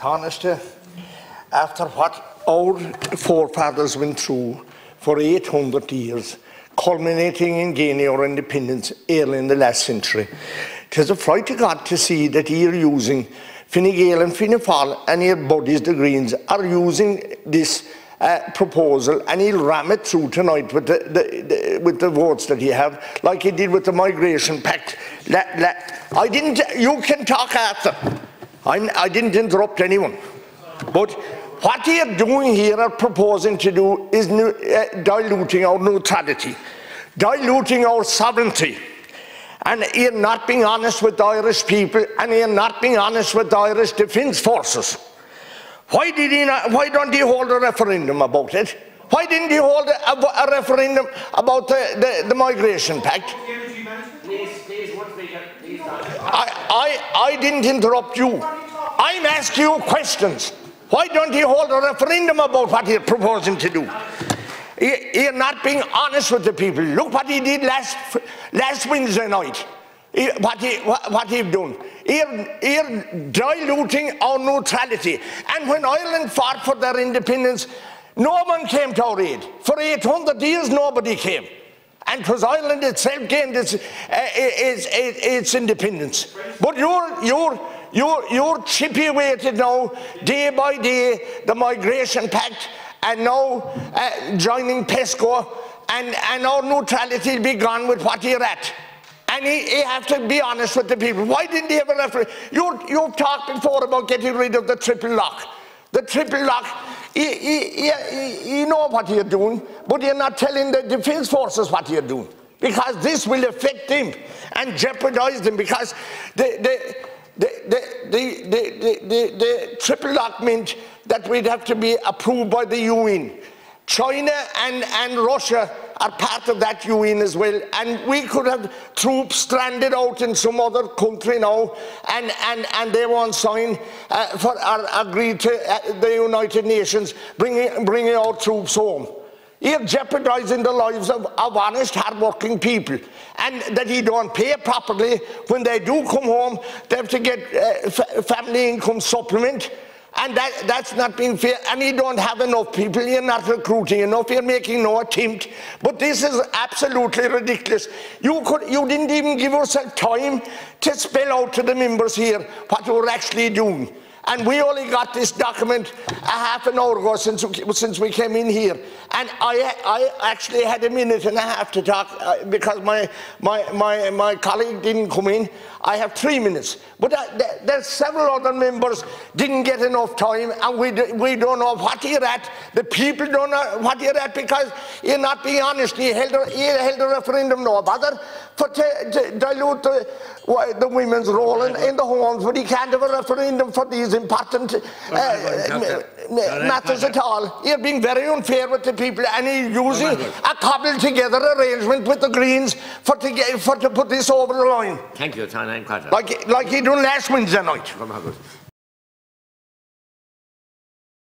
Honestly, after what our forefathers went through for 800 years, culminating in gaining our independence early in the last century, it is a fright to God to see that you're using Fine Gael and Fianna Fáil and your bodies, the Greens, are using this proposal, and he'll ram it through tonight with the votes that he have, like he did with the Migration Pact. You can talk after. I didn't interrupt anyone. But what you're doing here or proposing to do is diluting our neutrality, diluting our sovereignty. And you're not being honest with the Irish people, and you're not being honest with the Irish Defence Forces. Why don't you hold a referendum about it? Why didn't you hold a referendum about the Migration Pact? I didn't interrupt you. I'm asking you questions. Why don't you hold a referendum about what you're proposing to do? You're not being honest with the people. Look what he did last Wednesday night. What he've done. You're diluting our neutrality. And when Ireland fought for their independence, no one came to our aid. For 800 years, nobody came. And it was Ireland itself gained its independence. But you're chipping away at it now, day by day, the Migration Pact, and now joining PESCO, and our neutrality will be gone with what you're at. And you have to be honest with the people. Why didn't he have a referendum? You've talked before about getting rid of the triple lock. The triple lock, you know what you're doing, but you're not telling the Defence Forces what you're doing, because this will affect them and jeopardize them, because the triple lock meant that we'd have to be approved by the UN. China and Russia are part of that UN as well, and we could have troops stranded out in some other country now, and they won't sign or agree to the United Nations bringing our troops home. You're jeopardising the lives of honest, hard-working people, and that you don't pay properly. When they do come home, they have to get family income supplement. And that's not being fair, and you don't have enough people, you're not recruiting enough, you're making no attempt. But this is absolutely ridiculous. You didn't even give yourself time to spell out to the members here what you were actually doing. And we only got this document a half an hour ago since we came in here. And I actually had a minute and a half to talk because my colleague didn't come in. I have 3 minutes. But there's several other members didn't get enough time, and we don't know what you're at. The people don't know what you're at because you're not being honest. You held a referendum, no bother, to dilute the women's role in the homes, but you can't have a referendum for these important matters at all. You're being very unfair with the people, and you're using a cobbled together arrangement with the Greens to put this over the line. Thank you, Tanya. Like he done last Wednesday night.